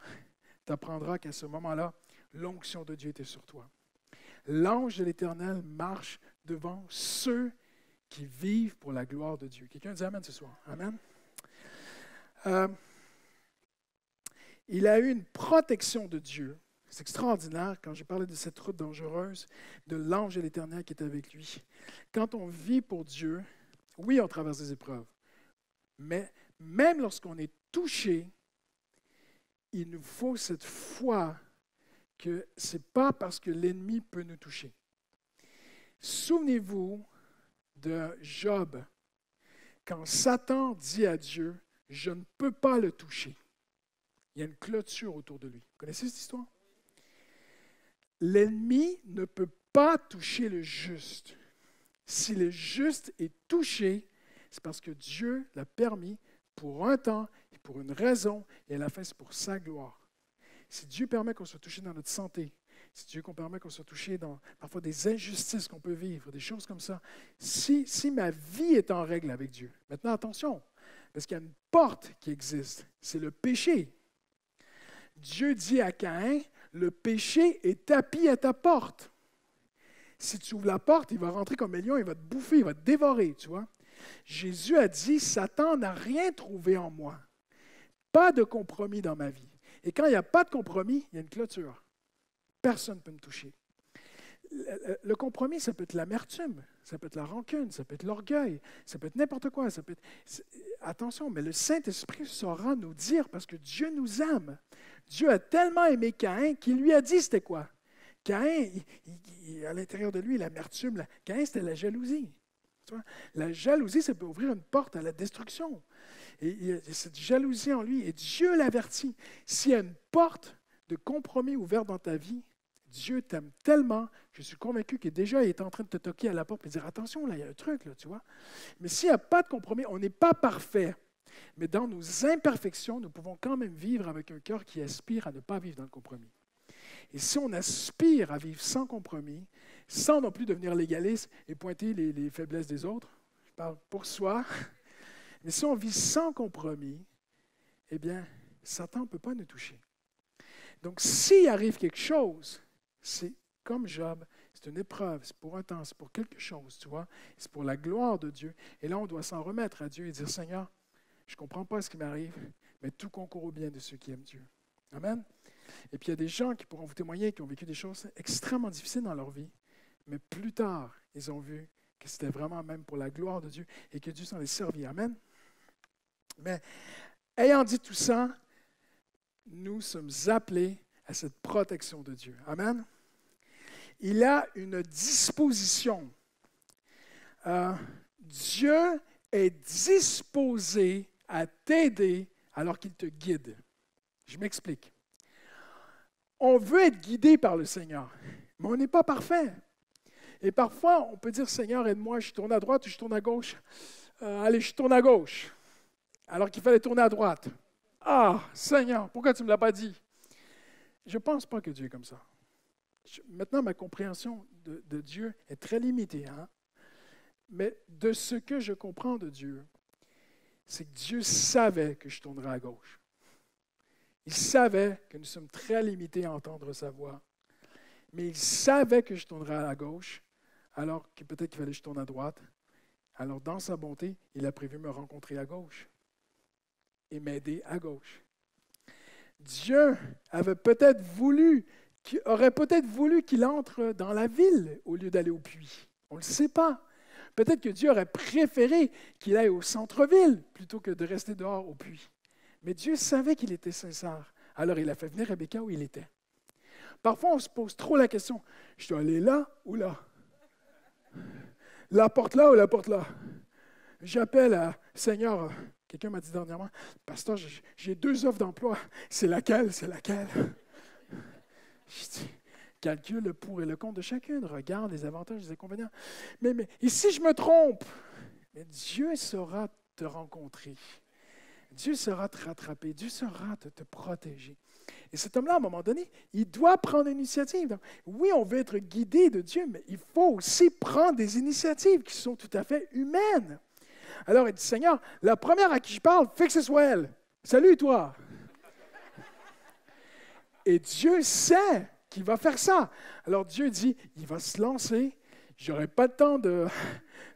Speaker 1: tu apprendras qu'à ce moment-là, l'onction de Dieu était sur toi. L'ange de l'Éternel marche devant ceux qui vivent pour la gloire de Dieu. Quelqu'un dit Amen ce soir. Amen. Il a eu une protection de Dieu. C'est extraordinaire quand j'ai parlé de cette route dangereuse, de l'ange de l'Éternel qui est avec lui. Quand on vit pour Dieu, oui, on traverse des épreuves, mais même lorsqu'on est touché, il nous faut cette foi que ce n'est pas parce que l'ennemi peut nous toucher. Souvenez-vous de Job, quand Satan dit à Dieu, « Je ne peux pas le toucher ». Il y a une clôture autour de lui. Vous connaissez cette histoire? L'ennemi ne peut pas toucher le juste. Si le juste est touché, c'est parce que Dieu l'a permis pour un temps et pour une raison, et à la fin, c'est pour sa gloire. Si Dieu permet qu'on soit touché dans notre santé, si Dieu permet qu'on soit touché dans parfois des injustices qu'on peut vivre, des choses comme ça, si ma vie est en règle avec Dieu, maintenant attention, parce qu'il y a une porte qui existe, c'est le péché. Dieu dit à Caïn, le péché est tapis à ta porte. Si tu ouvres la porte, il va rentrer comme un lion, il va te bouffer, il va te dévorer, tu vois. Jésus a dit, Satan n'a rien trouvé en moi. Pas de compromis dans ma vie. Et quand il n'y a pas de compromis, il y a une clôture. Personne ne peut me toucher. Le compromis, ça peut être l'amertume, ça peut être la rancune, ça peut être l'orgueil, ça peut être n'importe quoi. Ça peut être... Attention, mais le Saint-Esprit saura nous dire, parce que Dieu nous aime. Dieu a tellement aimé Caïn qu'il lui a dit c'était quoi? Caïn, à l'intérieur de lui, l'amertume, Caïn, c'était la jalousie. Tu vois? La jalousie, ça peut ouvrir une porte à la destruction. Et il y a cette jalousie en lui, et Dieu l'avertit. S'il y a une porte de compromis ouverte dans ta vie, Dieu t'aime tellement, je suis convaincu qu'il est en train de te toquer à la porte et de dire, attention, là, il y a un truc, là, tu vois. Mais s'il n'y a pas de compromis, on n'est pas parfait. Mais dans nos imperfections, nous pouvons quand même vivre avec un cœur qui aspire à ne pas vivre dans le compromis. Et si on aspire à vivre sans compromis, sans non plus devenir légaliste et pointer les faiblesses des autres, je parle pour soi, mais si on vit sans compromis, eh bien, Satan ne peut pas nous toucher. Donc, s'il arrive quelque chose, c'est comme Job, c'est une épreuve, c'est pour un temps, c'est pour quelque chose, tu vois, c'est pour la gloire de Dieu. Et là, on doit s'en remettre à Dieu et dire, Seigneur, je ne comprends pas ce qui m'arrive, mais tout concourt au bien de ceux qui aiment Dieu. Amen. Et puis, il y a des gens qui pourront vous témoigner, qui ont vécu des choses extrêmement difficiles dans leur vie, mais plus tard, ils ont vu que c'était vraiment même pour la gloire de Dieu et que Dieu s'en est servi. Amen. Mais, ayant dit tout ça, nous sommes appelés à cette protection de Dieu. Amen. Il a une disposition. Dieu est disposé à t'aider alors qu'il te guide. Je m'explique. On veut être guidé par le Seigneur, mais on n'est pas parfait. Et parfois, on peut dire, Seigneur, aide-moi, je tourne à droite ou je tourne à gauche. Allez, je tourne à gauche, alors qu'il fallait tourner à droite. Ah, Seigneur, pourquoi tu ne me l'as pas dit? Je ne pense pas que Dieu est comme ça. Maintenant, ma compréhension de Dieu est très limitée. Hein? Mais de ce que je comprends de Dieu, c'est que Dieu savait que je tournerais à gauche. Il savait que nous sommes très limités à entendre sa voix. Mais il savait que je tournerais à gauche, alors que peut-être qu'il fallait que je tourne à droite. Alors, dans sa bonté, il a prévu me rencontrer à gauche et m'aider à gauche. Dieu aurait peut-être voulu qu'il entre dans la ville au lieu d'aller au puits. On ne le sait pas. Peut-être que Dieu aurait préféré qu'il aille au centre-ville plutôt que de rester dehors au puits. Mais Dieu savait qu'il était sincère. Alors il a fait venir Rebecca où il était. Parfois, on se pose trop la question, je dois aller là ou là? La porte là ou la porte là? J'appelle à Seigneur, quelqu'un m'a dit dernièrement, pasteur, j'ai 2 offres d'emploi. C'est laquelle? C'est laquelle? Je dis, calcule le pour et le contre de chacune. Regarde les avantages et les inconvénients. Mais et si je me trompe? Mais Dieu saura te rencontrer. Dieu saura te rattraper. Dieu saura te protéger. Et cet homme-là, à un moment donné, il doit prendre l'initiative. Donc, oui, on veut être guidé de Dieu, mais il faut aussi prendre des initiatives qui sont tout à fait humaines. Alors, il dit, Seigneur, la première à qui je parle, fais que ce soit elle. Salut, toi. Et Dieu sait qu'il va faire ça. Alors, Dieu dit, il va se lancer. Je n'aurai pas le temps de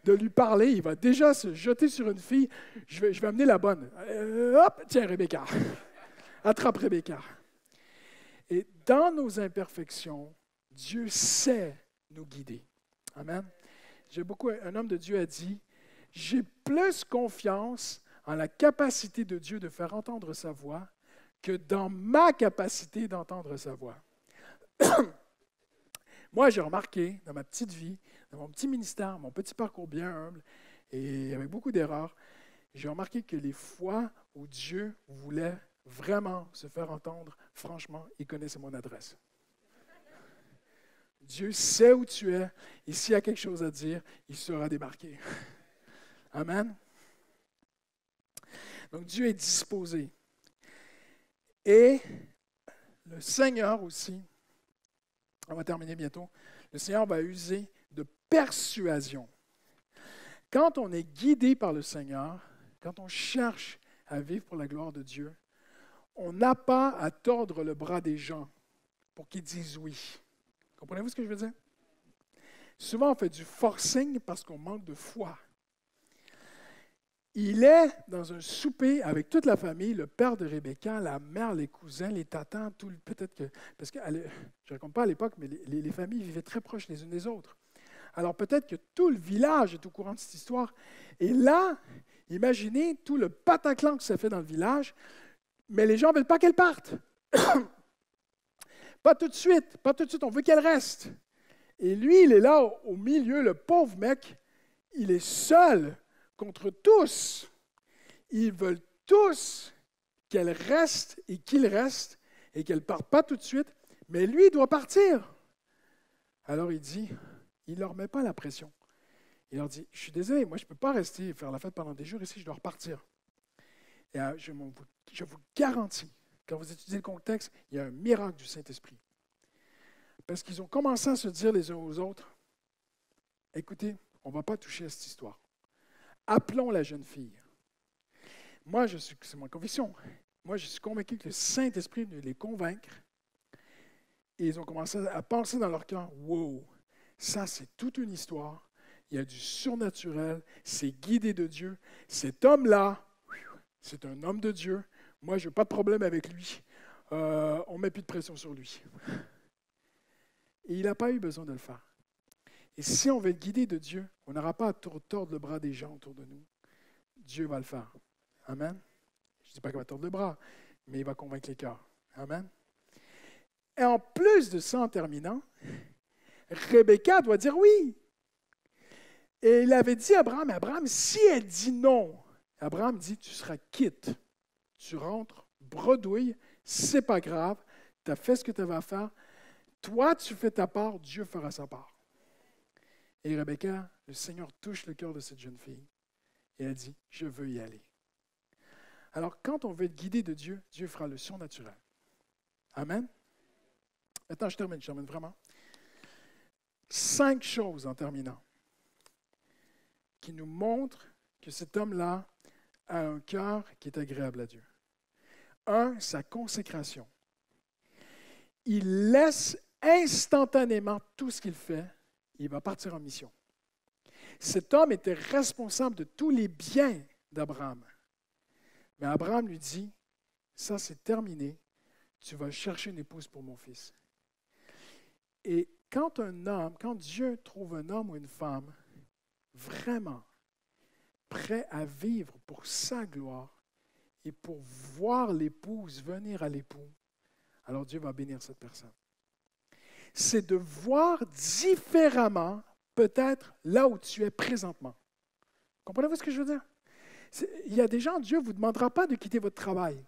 Speaker 1: lui parler. Il va déjà se jeter sur une fille. Je vais amener la bonne. Hop, tiens, Rebecca. Attrape Rebecca. Et dans nos imperfections, Dieu sait nous guider. Amen. Un homme de Dieu a dit, « J'ai plus confiance en la capacité de Dieu de faire entendre sa voix que dans ma capacité d'entendre sa voix. » Moi, j'ai remarqué dans ma petite vie, dans mon petit ministère, mon petit parcours bien humble et avec beaucoup d'erreurs, j'ai remarqué que les fois où Dieu voulait vraiment se faire entendre, franchement, il connaissait mon adresse. Dieu sait où tu es et s'il y a quelque chose à dire, il sera débarqué. Amen. Donc Dieu est disposé. Et le Seigneur aussi, on va terminer bientôt, le Seigneur va user de persuasion. Quand on est guidé par le Seigneur, quand on cherche à vivre pour la gloire de Dieu, on n'a pas à tordre le bras des gens pour qu'ils disent oui. Comprenez-vous ce que je veux dire? Souvent, on fait du forcing parce qu'on manque de foi. Il est dans un souper avec toute la famille, le père de Rebecca, la mère, les cousins, les tatans, peut-être que... Parce que, je ne raconte pas à l'époque, mais les familles vivaient très proches les unes des autres. Alors peut-être que tout le village est au courant de cette histoire. Et là, imaginez tout le pataclan que ça fait dans le village, mais les gens ne veulent pas qu'elle parte. Pas tout de suite, on veut qu'elle reste. Et lui, il est là au milieu, le pauvre mec, il est seul contre tous. Ils veulent tous qu'elle reste et qu'il reste et qu'elle ne parte pas tout de suite, mais lui, il doit partir. Alors il dit, il ne leur met pas la pression. Il leur dit, je suis désolé, moi je ne peux pas rester et faire la fête pendant des jours ici, je dois repartir. Et je vous garantis, quand vous étudiez le contexte, il y a un miracle du Saint-Esprit. Parce qu'ils ont commencé à se dire les uns aux autres, écoutez, on ne va pas toucher à cette histoire. Appelons la jeune fille. C'est ma conviction. Moi, je suis convaincu que le Saint-Esprit veut les convaincre. Et ils ont commencé à penser dans leur cœur, wow, ça c'est toute une histoire. Il y a du surnaturel, c'est guidé de Dieu. Cet homme-là, c'est un homme de Dieu. Moi, je n'ai pas de problème avec lui. On ne met plus de pression sur lui. Et il n'a pas eu besoin de le faire. Et si on veut être guidé de Dieu, on n'aura pas à tordre le bras des gens autour de nous. Dieu va le faire. Amen. Je ne dis pas qu'il va tordre le bras, mais il va convaincre les cœurs. Amen. Et en plus de ça, en terminant, Rebecca doit dire oui. Et il avait dit à Abraham, si elle dit non, Abraham dit, tu seras quitte. Tu rentres, bredouille, c'est pas grave, tu as fait ce que tu avais à faire. Toi, tu fais ta part, Dieu fera sa part. Et Rebecca, le Seigneur touche le cœur de cette jeune fille et elle dit, je veux y aller. Alors, quand on veut être guidé de Dieu, Dieu fera le surnaturel. Amen. Maintenant, je termine vraiment. 5 choses en terminant qui nous montrent que cet homme-là a un cœur qui est agréable à Dieu. 1, sa consécration. Il laisse instantanément tout ce qu'il fait. Il va partir en mission. Cet homme était responsable de tous les biens d'Abraham. Mais Abraham lui dit, ça c'est terminé, tu vas chercher une épouse pour mon fils. Et quand Dieu trouve un homme ou une femme vraiment prêt à vivre pour sa gloire et pour voir l'épouse venir à l'époux, alors Dieu va bénir cette personne. C'est de voir différemment peut-être là où tu es présentement. Comprenez-vous ce que je veux dire? Il y a des gens, Dieu ne vous demandera pas de quitter votre travail,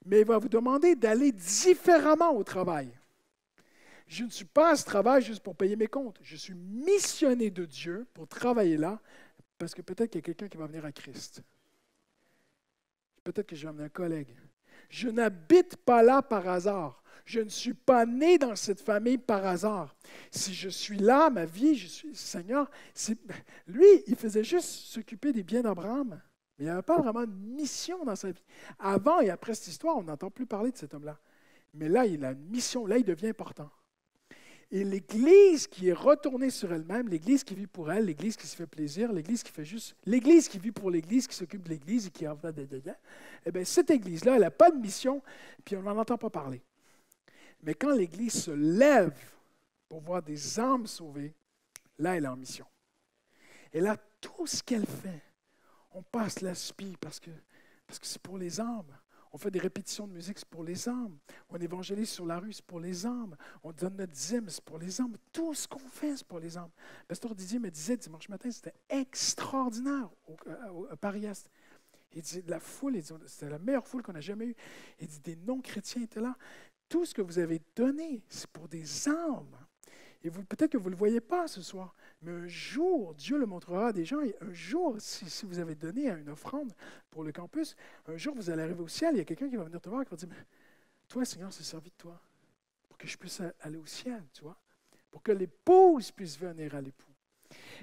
Speaker 1: mais il va vous demander d'aller différemment au travail. Je ne suis pas à ce travail juste pour payer mes comptes. Je suis missionné de Dieu pour travailler là, parce que peut-être qu'il y a quelqu'un qui va venir à Christ. Peut-être que je vais amener un collègue. Je n'habite pas là par hasard. Je ne suis pas né dans cette famille par hasard. Si je suis là, ma vie, je suis Seigneur. Lui, il faisait juste s'occuper des biens d'Abraham. Mais il n'y avait pas vraiment de mission dans sa vie. Avant et après cette histoire, on n'entend plus parler de cet homme-là. Mais là, il a une mission. Là, il devient important. Et l'Église qui est retournée sur elle-même, l'Église qui vit pour elle, l'Église qui se fait plaisir, l'Église qui vit pour l'Église, qui s'occupe de l'Église et qui en fait eh bien, cette Église-là, elle n'a pas de mission, puis on n'en entend pas parler. Mais quand l'Église se lève pour voir des âmes sauvées, là, elle est en mission. Et là, tout ce qu'elle fait, on passe l'aspi parce que c'est pour les âmes. On fait des répétitions de musique, c'est pour les âmes. On évangélise sur la rue, c'est pour les âmes. On donne notre dîme, c'est pour les âmes. Tout ce qu'on fait, c'est pour les âmes. Le pasteur Didier me disait dimanche matin, c'était extraordinaire à Paris-Est. Il dit, la foule, c'était la meilleure foule qu'on a jamais eue. Il dit, des non-chrétiens étaient là. Tout ce que vous avez donné, c'est pour des âmes. Et peut-être que vous ne le voyez pas ce soir, mais un jour, Dieu le montrera à des gens. Et un jour, si vous avez donné une offrande pour le campus, un jour, vous allez arriver au ciel, il y a quelqu'un qui va venir te voir et qui va dire, mais toi, Seigneur, c'est servi de toi pour que je puisse aller au ciel, tu vois, pour que l'épouse puisse venir à l'époux.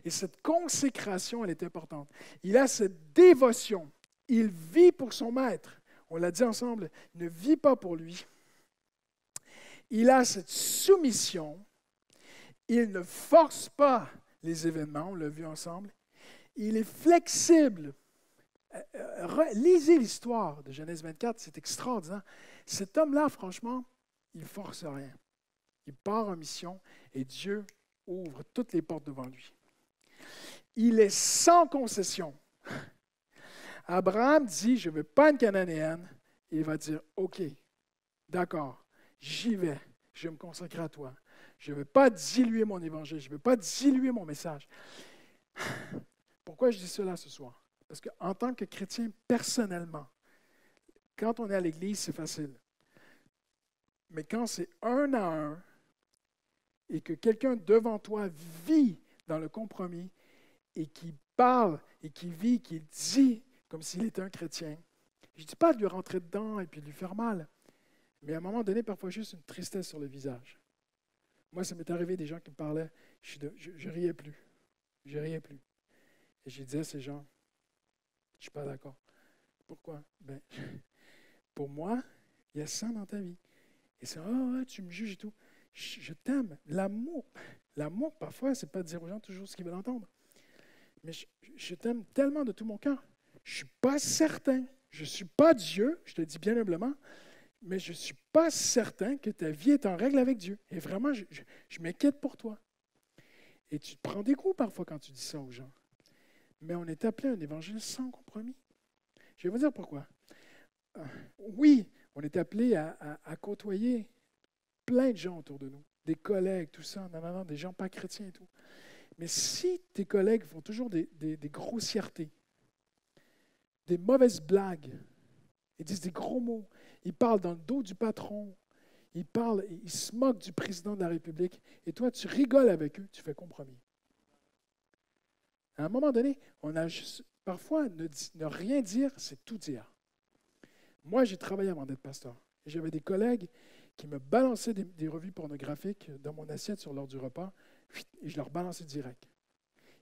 Speaker 1: Et cette consécration, elle est importante. Il a cette dévotion. Il vit pour son maître. On l'a dit ensemble, il ne vit pas pour lui. Il a cette soumission. Il ne force pas les événements, on l'a vu ensemble. Il est flexible. Lisez l'histoire de Genèse 24, c'est extraordinaire. Cet homme-là, franchement, il ne force rien. Il part en mission et Dieu ouvre toutes les portes devant lui. Il est sans concession. Abraham dit, je ne veux pas une Cananéenne. Il va dire, OK, d'accord, j'y vais, je vais me consacrer à toi. Je ne veux pas diluer mon évangile, je ne veux pas diluer mon message. Pourquoi je dis cela ce soir? Parce qu'en tant que chrétien, personnellement, quand on est à l'église, c'est facile. Mais quand c'est un à un et que quelqu'un devant toi vit dans le compromis et qui parle et qui vit, qui dit comme s'il était un chrétien, je ne dis pas de lui rentrer dedans et puis de lui faire mal, mais à un moment donné, parfois juste une tristesse sur le visage. Moi, ça m'est arrivé des gens qui me parlaient, je riais plus. Je riais plus. Et je disais à ces gens, je ne suis pas d'accord. Pourquoi? Pour moi, il y a ça dans ta vie. Et c'est, tu me juges et tout. Je t'aime. L'amour, parfois, ce n'est pas de dire aux gens toujours ce qu'ils veulent entendre. Mais je t'aime tellement de tout mon cœur. Je ne suis pas certain. Je ne suis pas Dieu, je te le dis bien humblement, mais je ne suis pas certain que ta vie est en règle avec Dieu. Et vraiment, je m'inquiète pour toi. Et tu te prends des coups parfois quand tu dis ça aux gens. Mais on est appelé à un évangile sans compromis. Je vais vous dire pourquoi. Oui, on est appelé à côtoyer plein de gens autour de nous, des collègues, tout ça, non, des gens pas chrétiens et tout. Mais si tes collègues font toujours des grossièretés, des mauvaises blagues, ils disent des gros mots, ils parlent dans le dos du patron, ils se moquent du président de la République, et toi, tu rigoles avec eux, tu fais compromis. À un moment donné, on a juste, parfois, ne rien dire, c'est tout dire. Moi, j'ai travaillé avant d'être pasteur, et j'avais des collègues qui me balançaient des revues pornographiques dans mon assiette sur l'heure du repas, et je leur balançais direct.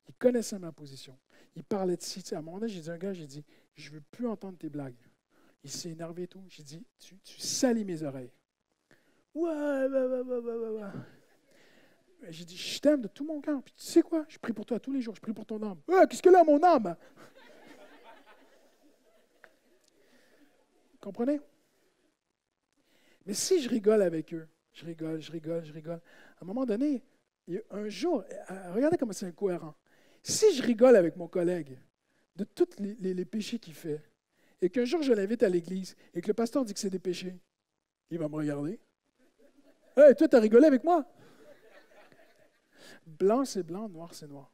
Speaker 1: Ils connaissaient ma position. Ils parlaient de ci. À un moment donné, j'ai dit à un gars, j'ai dit, je ne veux plus entendre tes blagues. Il s'est énervé et tout. J'ai dit, tu salis mes oreilles. Ouais. J'ai dit, je t'aime de tout mon cœur. Puis tu sais quoi? Je prie pour toi tous les jours. Je prie pour ton âme. Ouais, qu'est-ce que là, mon âme? Comprenez? Mais si je rigole avec eux, je rigole. À un moment donné, un jour, regardez comment c'est incohérent. Si je rigole avec mon collègue de tous les péchés qu'il fait, et qu'un jour je l'invite à l'église, et que le pasteur dit que c'est des péchés, il va me regarder. Hey, toi, tu as rigolé avec moi? Blanc, c'est blanc, noir, c'est noir.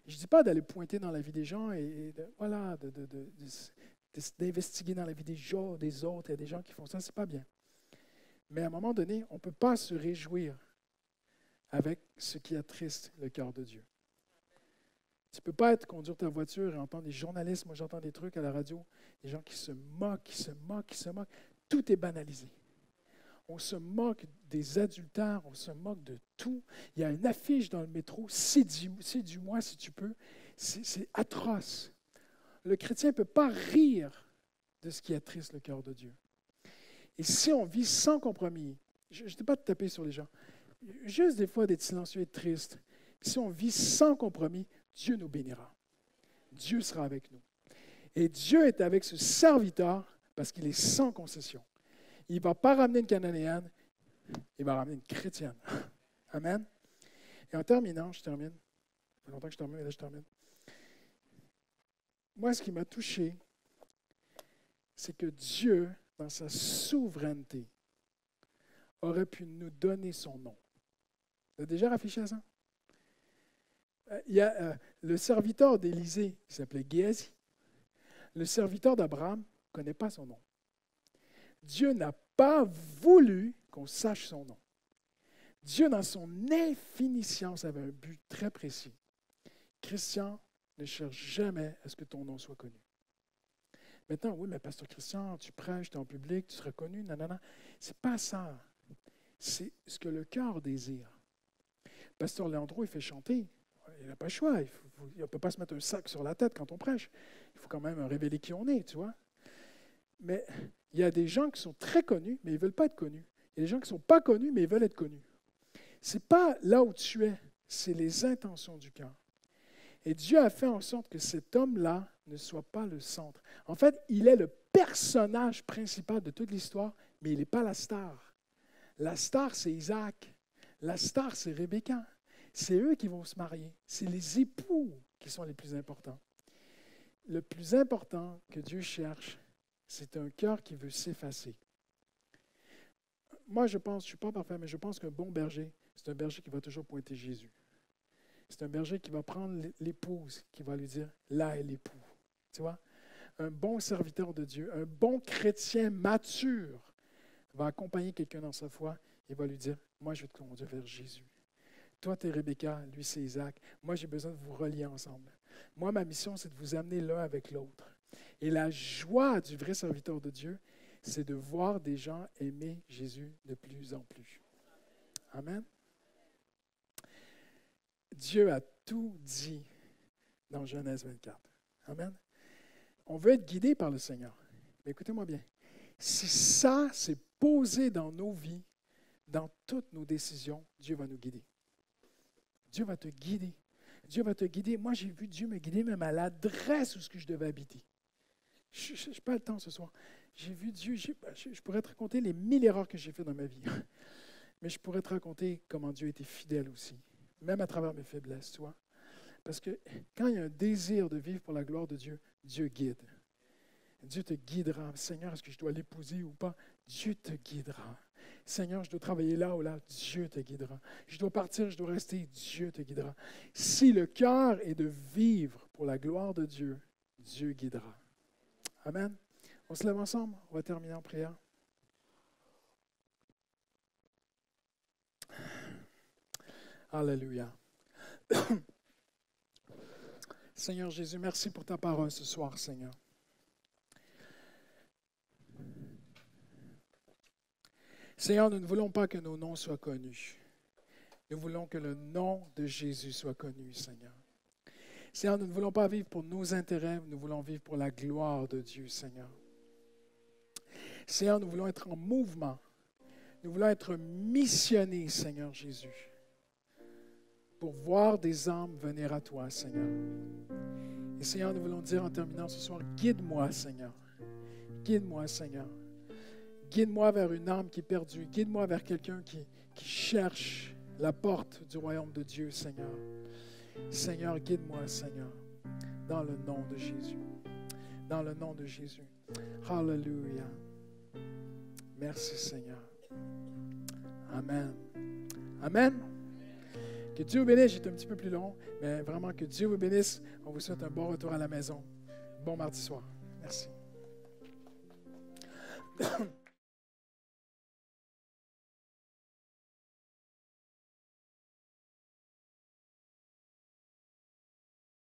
Speaker 1: Je ne dis pas d'aller pointer dans la vie des gens d'investiguer dans la vie des autres. Il y a des gens qui font ça, c'est pas bien. Mais à un moment donné, on ne peut pas se réjouir avec ce qui attriste le cœur de Dieu. Tu ne peux pas conduire ta voiture et entendre des journalistes. Moi, j'entends des trucs à la radio, des gens qui se moquent. Tout est banalisé. On se moque des adultères, on se moque de tout. Il y a une affiche dans le métro, séduis-moi si tu peux. C'est atroce. Le chrétien ne peut pas rire de ce qui attriste le cœur de Dieu. Et si on vit sans compromis, je ne dis pas de taper sur les gens, juste des fois d'être silencieux et triste. Si on vit sans compromis, Dieu nous bénira. Dieu sera avec nous. Et Dieu est avec ce serviteur parce qu'il est sans concession. Il ne va pas ramener une Cananéenne. il va ramener une chrétienne. Amen. Et en terminant, je termine. Ça fait longtemps que je termine, mais là je termine. Moi, ce qui m'a touché, c'est que Dieu, dans sa souveraineté, aurait pu nous donner son nom. Vous avez déjà réfléchi à ça? Il y a le serviteur d'Élisée, qui s'appelait Géasi. Le serviteur d'Abraham ne connaît pas son nom. Dieu n'a pas voulu qu'on sache son nom. Dieu, dans son infiniscience, avait un but très précis. Christian, ne cherche jamais à ce que ton nom soit connu. Maintenant, oui, mais pasteur Christian, tu prêches, tu es en public, tu seras connu, nanana. C'est pas ça. C'est ce que le cœur désire. Pasteur Léandro, il fait chanter. Il n'a pas le choix. Il ne peut pas se mettre un sac sur la tête quand on prêche. Il faut quand même révéler qui on est, tu vois. Mais il y a des gens qui sont très connus, mais ils ne veulent pas être connus. Il y a des gens qui ne sont pas connus, mais ils veulent être connus. Ce n'est pas là où tu es, c'est les intentions du cœur. Et Dieu a fait en sorte que cet homme-là ne soit pas le centre. En fait, il est le personnage principal de toute l'histoire, mais il n'est pas la star. La star, c'est Isaac. La star, c'est Rebecca. C'est eux qui vont se marier. C'est les époux qui sont les plus importants. Le plus important que Dieu cherche, c'est un cœur qui veut s'effacer. Moi, je ne suis pas parfait, mais je pense qu'un bon berger, c'est un berger qui va toujours pointer Jésus. C'est un berger qui va prendre l'épouse, qui va lui dire, là est l'époux. Tu vois? Un bon serviteur de Dieu, un bon chrétien mature va accompagner quelqu'un dans sa foi et va lui dire, moi, je vais te conduire vers Jésus. Toi, tu es Rebecca, lui, c'est Isaac. Moi, j'ai besoin de vous relier ensemble. Moi, ma mission, c'est de vous amener l'un avec l'autre. Et la joie du vrai serviteur de Dieu, c'est de voir des gens aimer Jésus de plus en plus. Amen. Dieu a tout dit dans Genèse 24. Amen. On veut être guidé par le Seigneur. Mais écoutez-moi bien. Si ça s'est posé dans nos vies, dans toutes nos décisions, Dieu va nous guider. Dieu va te guider. Dieu va te guider. Moi, j'ai vu Dieu me guider même à l'adresse où je devais habiter. Je n'ai pas le temps ce soir. J'ai vu Dieu. Je pourrais te raconter les 1000 erreurs que j'ai faites dans ma vie. Mais je pourrais te raconter comment Dieu était fidèle aussi. Même à travers mes faiblesses, tu vois. Parce que quand il y a un désir de vivre pour la gloire de Dieu, Dieu guide. Dieu te guidera. Seigneur, est-ce que je dois l'épouser ou pas? Dieu te guidera. Seigneur, je dois travailler là ou là, Dieu te guidera. Je dois partir, je dois rester, Dieu te guidera. Si le cœur est de vivre pour la gloire de Dieu, Dieu guidera. Amen. On se lève ensemble, on va terminer en prière. Alléluia. Seigneur Jésus, merci pour ta parole ce soir, Seigneur. Seigneur, nous ne voulons pas que nos noms soient connus. Nous voulons que le nom de Jésus soit connu, Seigneur. Seigneur, nous ne voulons pas vivre pour nos intérêts, nous voulons vivre pour la gloire de Dieu, Seigneur. Seigneur, nous voulons être en mouvement. Nous voulons être missionnés, Seigneur Jésus, pour voir des âmes venir à toi, Seigneur. Et Seigneur, nous voulons dire en terminant ce soir, guide-moi, Seigneur. Guide-moi, Seigneur. Guide-moi vers une âme qui est perdue. Guide-moi vers quelqu'un qui cherche la porte du royaume de Dieu, Seigneur. Seigneur, guide-moi, Seigneur, dans le nom de Jésus. Dans le nom de Jésus. Hallelujah. Merci, Seigneur. Amen. Amen. Que Dieu vous bénisse. J'étais un petit peu plus long, mais vraiment que Dieu vous bénisse. On vous souhaite un bon retour à la maison. Bon mardi soir. Merci.